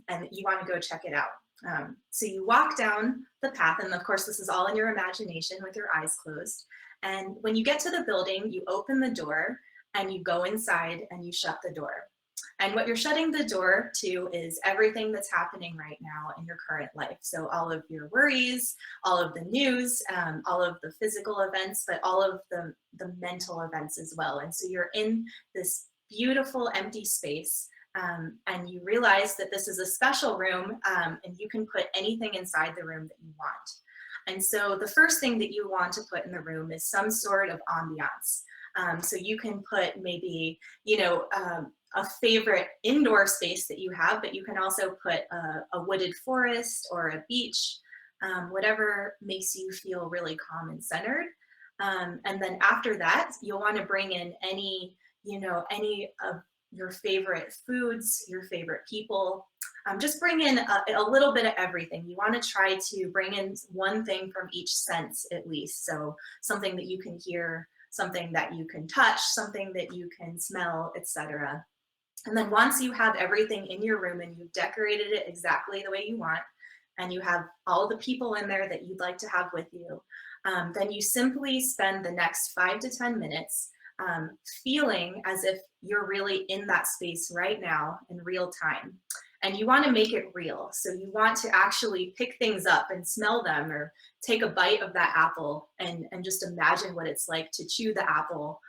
and you want to go check it out. So you walk down the path, and of course this is all in your imagination with your eyes closed. And when you get to the building, you open the door and you go inside and you shut the door. And what you're shutting the door to is everything that's happening right now in your current life. So all of your worries, all of the news, all of the physical events, but all of the mental events as well. And so you're in this beautiful empty space. And you realize that this is a special room and you can put anything inside the room that you want. And so the first thing that you want to put in the room is some sort of ambiance. So you can put maybe, a favorite indoor space that you have, but you can also put a wooded forest or a beach, whatever makes you feel really calm and centered. And then after that, you'll want to bring in any of your favorite foods, your favorite people. Just bring in a little bit of everything. You want to try to bring in one thing from each sense at least. So something that you can hear, something that you can touch, something that you can smell, etc. And then once you have everything in your room and you've decorated it exactly the way you want, and you have all the people in there that you'd like to have with you, then you simply spend the next 5 to 10 minutes feeling as if you're really in that space right now in real time. And you want to make it real. So you want to actually pick things up and smell them, or take a bite of that apple and just imagine what it's like to chew the apple.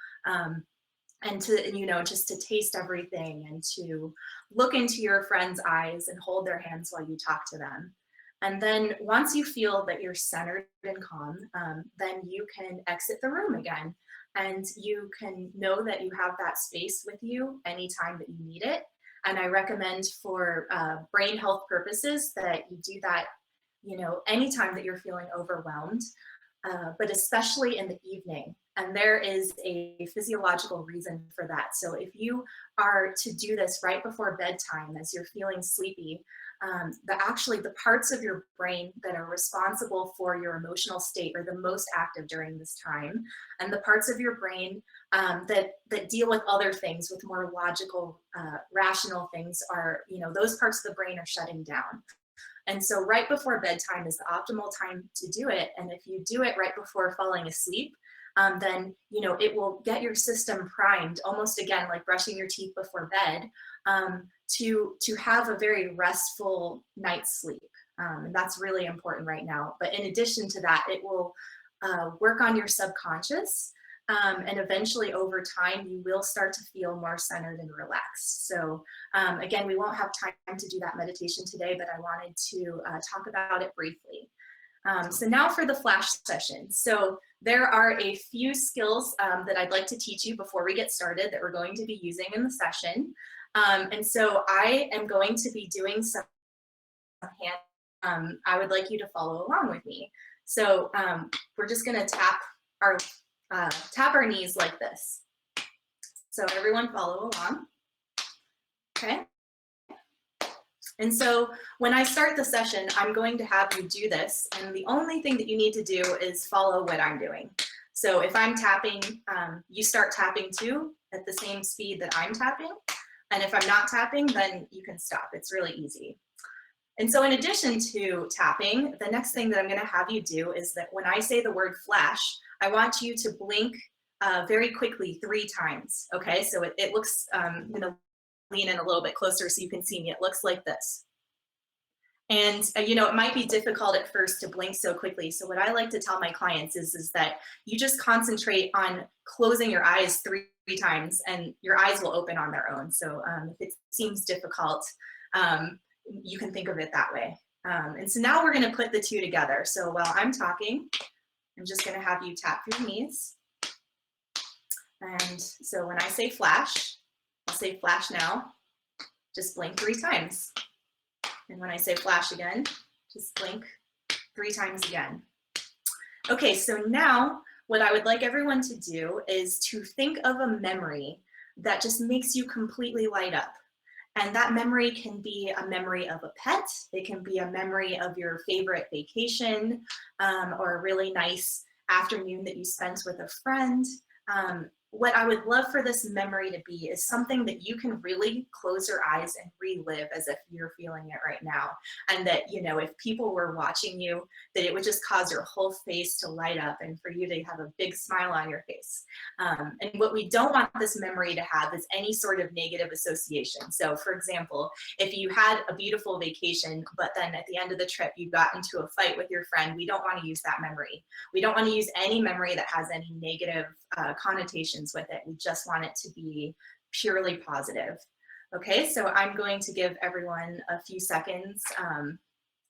And to, you know, just to taste everything, and to look into your friend's eyes and hold their hands while you talk to them. And then once you feel that you're centered and calm, then you can exit the room again. And you can know that you have that space with you anytime that you need it. And I recommend for brain health purposes that you do that, you know, anytime that you're feeling overwhelmed. But especially in the evening. And there is a physiological reason for that. So if you are to do this right before bedtime as you're feeling sleepy, the parts of your brain that are responsible for your emotional state are the most active during this time. And the parts of your brain that deal with other things, with more logical, rational things, are, you know, those parts of the brain are shutting down. And so right before bedtime is the optimal time to do it. And if you do it right before falling asleep, then, you know, it will get your system primed, almost again like brushing your teeth before bed, to have a very restful night's sleep. And that's really important right now. But in addition to that, it will work on your subconscious. And eventually over time, you will start to feel more centered and relaxed. So again, we won't have time to do that meditation today, but I wanted to talk about it briefly. So now for the flash session. So there are a few skills that I'd like to teach you before we get started that we're going to be using in the session. And so I am going to be doing some hand. I would like you to follow along with me. So we're just going to tap our knees like this. So everyone follow along. Okay. And so when I start the session, I'm going to have you do this. And the only thing that you need to do is follow what I'm doing. So if I'm tapping, you start tapping too at the same speed that I'm tapping. And if I'm not tapping, then you can stop. It's really easy. And so in addition to tapping, the next thing that I'm going to have you do is that when I say the word flash, I want you to blink very quickly 3 times. Okay, so it looks, I'm going to lean in a little bit closer so you can see me. It looks like this. And you know, it might be difficult at first to blink so quickly. So what I like to tell my clients is that you just concentrate on closing your eyes 3 times and your eyes will open on their own. So if it seems difficult, you can think of it that way. And so now we're going to put the 2 together. So while I'm talking, I'm just going to have you tap your knees. And so when I say flash, I'll say flash now. Just blink 3 times. And when I say flash again, just blink 3 times again. Okay, so now what I would like everyone to do is to think of a memory that just makes you completely light up. And that memory can be a memory of a pet. It can be a memory of your favorite vacation, or a really nice afternoon that you spent with a friend. What I would love for this memory to be is something that you can really close your eyes and relive as if you're feeling it right now. And that, you know, if people were watching you, that it would just cause your whole face to light up and for you to have a big smile on your face. And what we don't want this memory to have is any sort of negative association. So for example, if you had a beautiful vacation, but then at the end of the trip, you got into a fight with your friend, we don't want to use that memory. We don't want to use any memory that has any negative connotations with it. We just want it to be purely positive. Okay, so I'm going to give everyone a few seconds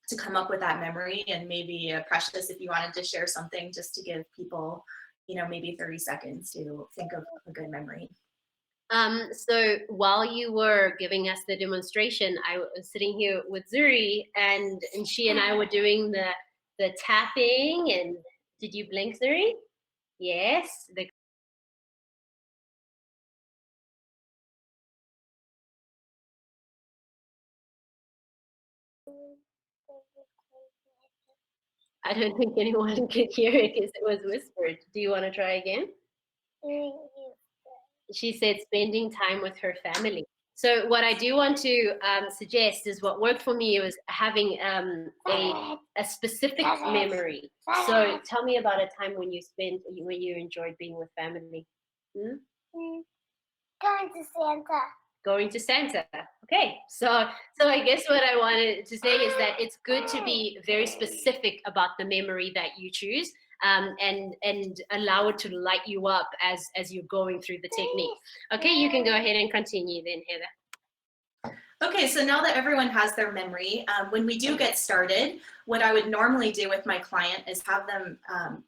to come up with that memory, and maybe Precious, if you wanted to share something just to give people, you know, maybe 30 seconds to think of a good memory. So while you were giving us the demonstration, I was sitting here with Zuri, and she and I were doing the tapping. And did you blink, Zuri? Yes. I don't think anyone could hear it because it was whispered. Do you want to try again? She said spending time with her family. So what I do want to suggest is what worked for me was having a specific memory. So tell me about a time when you enjoyed being with family. Hmm? Going to Santa. Going to Santa. Okay, so I guess what I wanted to say is that it's good to be very specific about the memory that you choose, and allow it to light you up as you're going through the technique. Okay, you can go ahead and continue then, Heather. Okay, so now that everyone has their memory, when we do get started, what I would normally do with my client is have them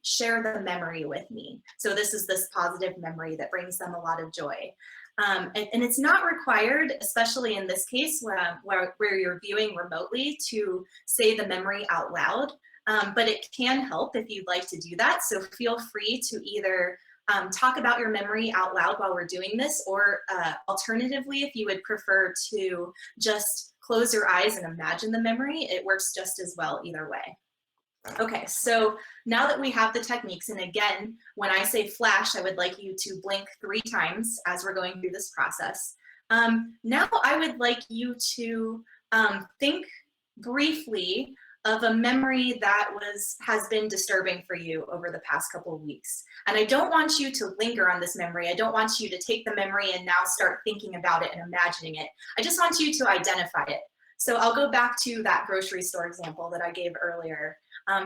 share the memory with me. So this is this positive memory that brings them a lot of joy. And it's not required, especially in this case where you're viewing remotely, to say the memory out loud, but it can help if you'd like to do that. So feel free to either talk about your memory out loud while we're doing this, or alternatively, if you would prefer to just close your eyes and imagine the memory, it works just as well either way. Okay, so now that we have the techniques, and again, when I say flash, I would like you to blink 3 times as we're going through this process. Now I would like you to think briefly of a memory that has been disturbing for you over the past couple of weeks. And I don't want you to linger on this memory. I don't want you to take the memory and now start thinking about it and imagining it. I just want you to identify it. So I'll go back to that grocery store example that I gave earlier.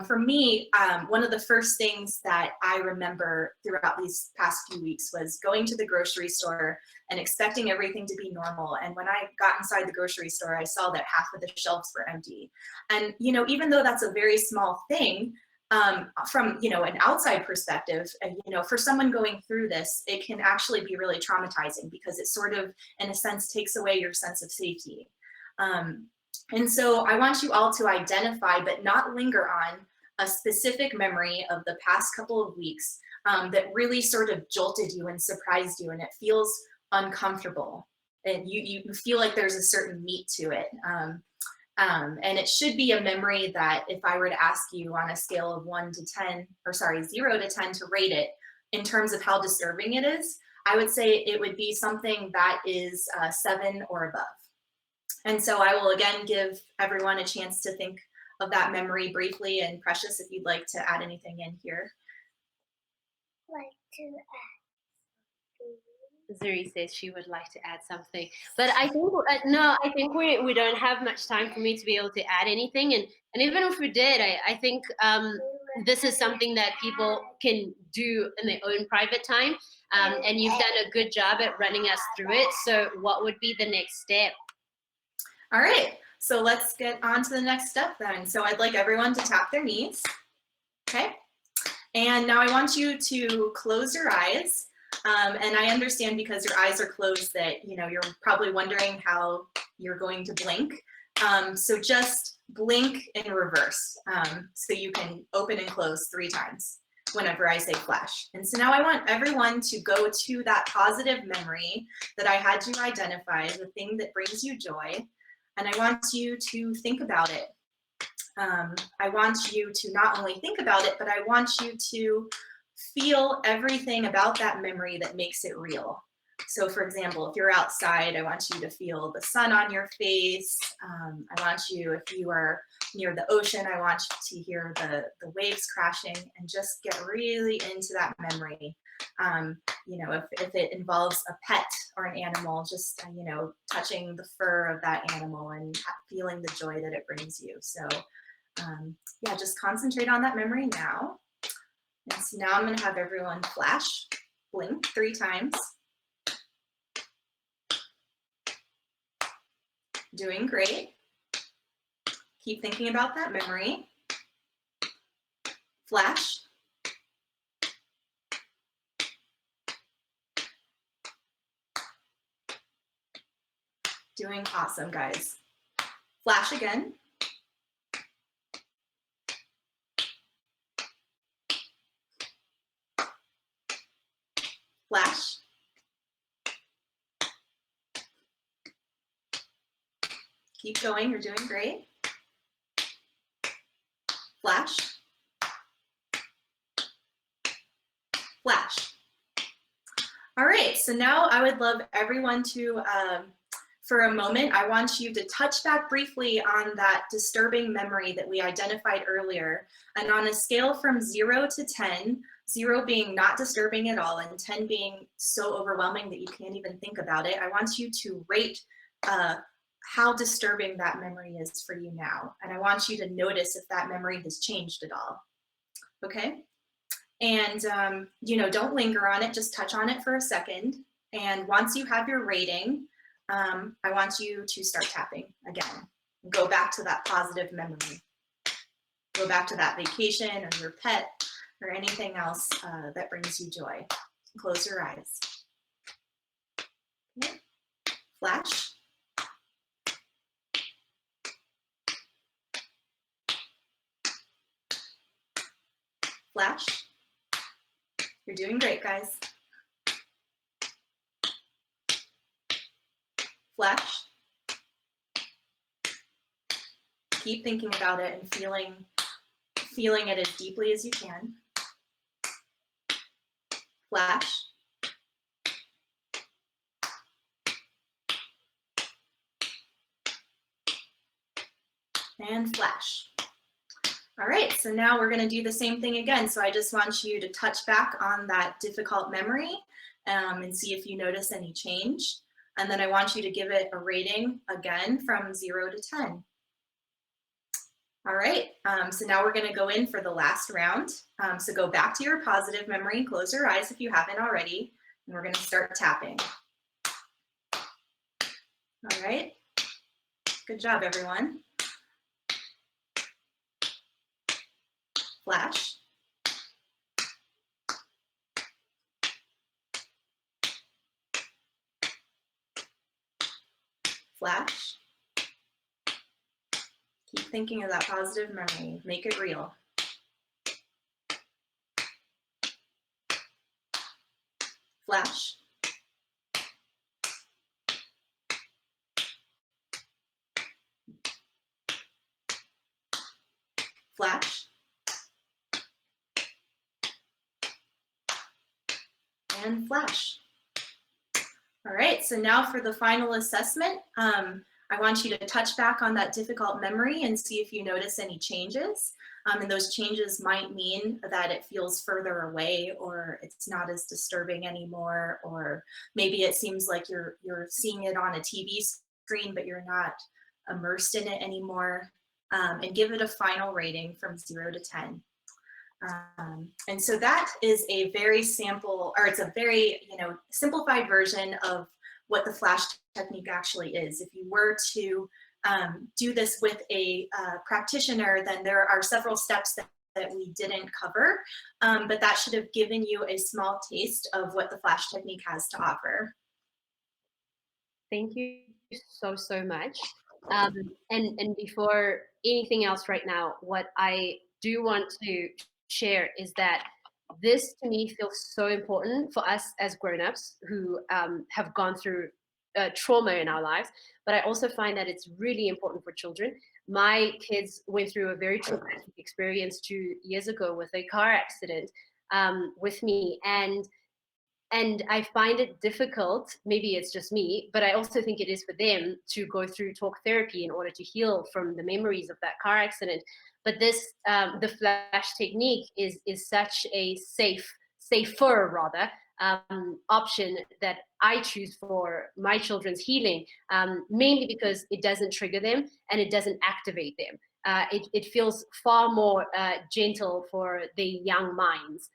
For me, one of the first things that I remember throughout these past few weeks was going to the grocery store and expecting everything to be normal. And when I got inside the grocery store, I saw that half of the shelves were empty. And even though that's a very small thing, from an outside perspective, for someone going through this, it can actually be really traumatizing because it sort of, in a sense, takes away your sense of safety. And so I want you all to identify, but not linger on, a specific memory of the past couple of weeks that really sort of jolted you and surprised you, and it feels uncomfortable. And you feel like there's a certain meat to it. And it should be a memory that if I were to ask you on a scale of 0 to 10 to rate it in terms of how disturbing it is, I would say it would be something that is 7 or above. And so I will again give everyone a chance to think of that memory briefly, and Precious, if you'd like to add anything in here. Like to add. Zuri says she would like to add something, but I think no, I think we don't have much time for me to be able to add anything, and even if we did, I think this is something that people can do in their own private time, and you've done a good job at running us through it. So what would be the next step? All right, so let's get on to the next step then. So I'd like everyone to tap their knees, okay? And now I want you to close your eyes. And I understand because your eyes are closed that, you're probably wondering how you're going to blink. So just blink in reverse. So you can open and close 3 times whenever I say flash. And so now I want everyone to go to that positive memory that I had you identify, the thing that brings you joy. And I want you to think about it. I want you to not only think about it, but I want you to feel everything about that memory that makes it real. So for example, if you're outside, I want you to feel the sun on your face. I want you, if you are near the ocean, I want you to hear the waves crashing, and just get really into that memory. If it involves a pet or an animal, just, touching the fur of that animal and feeling the joy that it brings you. So yeah, just concentrate on that memory now. And so now I'm going to have everyone flash, blink 3 times. Doing great. Keep thinking about that memory. Flash. Doing awesome, guys. Flash again. Flash. Keep going, you're doing great. Flash. flash. All right, so now I would love everyone to, for a moment, I want you to touch back briefly on that disturbing memory that we identified earlier. And on a scale from 0 to 10, 0 being not disturbing at all and 10 being so overwhelming that you can't even think about it, I want you to rate how disturbing that memory is for you now. And I want you to notice if that memory has changed at all, okay? And, you know, don't linger on it, just touch on it for a second. And once you have your rating, I want you to start tapping again. Go back to that positive memory. Go back to that vacation or your pet or anything else that brings you joy. Close your eyes. Okay. Flash. Flash. You're doing great, guys. Flash. Keep thinking about it and feeling it as deeply as you can. Flash. And flash. All right, so now we're going to do the same thing again. So I just want you to touch back on that difficult memory and see if you notice any change. And then I want you to give it a rating again from 0 to 10. All right, so now we're going to go in for the last round. So go back to your positive memory and close your eyes if you haven't already. And we're going to start tapping. All right, good job, everyone. Flash. Flash. Keep thinking of that positive memory. Make it real. Flash. Flash. And flash. All right, so now for the final assessment, I want you to touch back on that difficult memory and see if you notice any changes. And those changes might mean that it feels further away, or it's not as disturbing anymore, or maybe it seems like you're seeing it on a TV screen, but you're not immersed in it anymore. And give it a final rating from 0 to 10. And so that is a very sample, or it's a very, simplified version of what the flash technique actually is. If you were to do this with a practitioner, then there are several steps that we didn't cover, but that should have given you a small taste of what the flash technique has to offer. Thank you so much. And before anything else right now, what I do want to share is that this to me feels so important for us as grown-ups who have gone through trauma in our lives, but I also find that it's really important for children. My kids went through a very traumatic experience 2 years ago with a car accident with me, and I find it difficult, maybe it's just me, but I also think it is for them to go through talk therapy in order to heal from the memories of that car accident. But this, the flash technique is such a safer option that I choose for my children's healing, mainly because it doesn't trigger them and it doesn't activate them. It feels far more gentle for the young minds.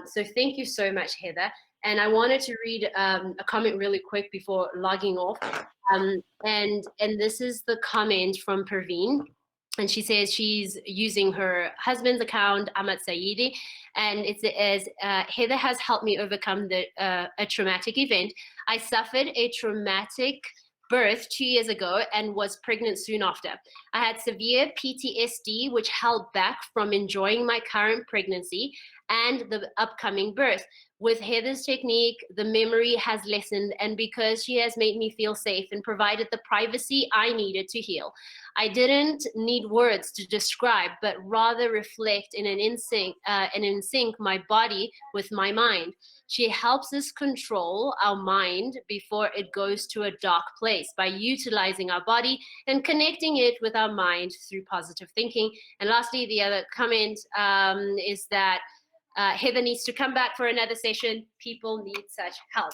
So thank you so much, Heather. And I wanted to read a comment really quick before logging off. And this is the comment from Perveen. And she says she's using her husband's account, Ahmad Saidi, and it says, Heather has helped me overcome a traumatic event. I suffered a traumatic birth 2 years ago and was pregnant soon after. I had severe PTSD, which held back from enjoying my current pregnancy and the upcoming birth. with Heather's technique, the memory has lessened, and because she has made me feel safe and provided the privacy I needed to heal. I didn't need words to describe, but rather reflect in in sync my body with my mind. She helps us control our mind before it goes to a dark place by utilizing our body and connecting it with our mind through positive thinking. And lastly, the other comment is that Heather needs to come back for another session. People need such help.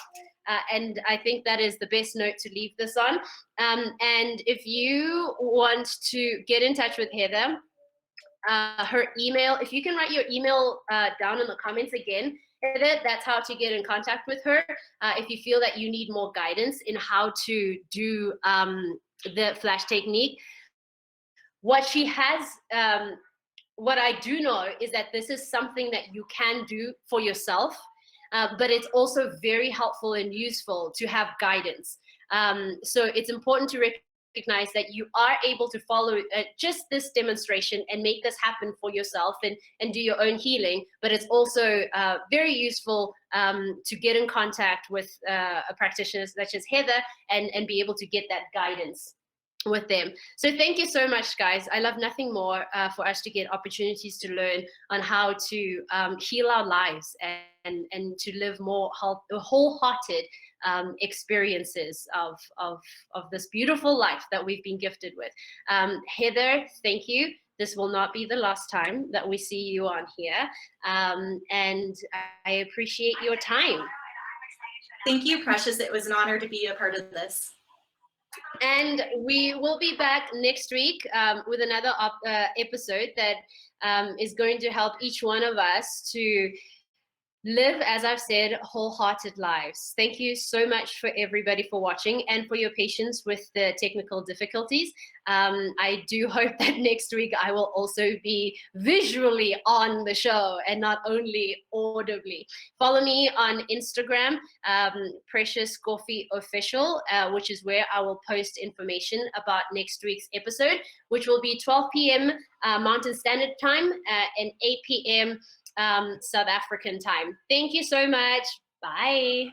And I think that is the best note to leave this on. And if you want to get in touch with Heather, her email, if you can write your email down in the comments again, Heather, that's how to get in contact with her. If you feel that you need more guidance in how to do the flash technique. What she has, what I do know is that this is something that you can do for yourself, but it's also very helpful and useful to have guidance. So it's important to recognize that you are able to follow just this demonstration and make this happen for yourself and do your own healing, but it's also very useful to get in contact with a practitioner such as Heather and be able to get that guidance with them. So thank you so much, guys. I love nothing more for us to get opportunities to learn on how to heal our lives and to live more wholehearted experiences of this beautiful life that we've been gifted with. Heather, thank you. This will not be the last time that we see you on here. And I appreciate your time. Thank you, Precious. It was an honor to be a part of this. And we will be back next week with another episode that is going to help each one of us to live, as I've said, wholehearted lives. Thank you so much for everybody for watching and for your patience with the technical difficulties. I do hope that next week I will also be visually on the show and not only audibly. Follow me on Instagram, Precious Coffee Official, which is where I will post information about next week's episode, which will be 12 p.m. Mountain Standard Time and 8 p.m. South African time. Thank you so much. Bye.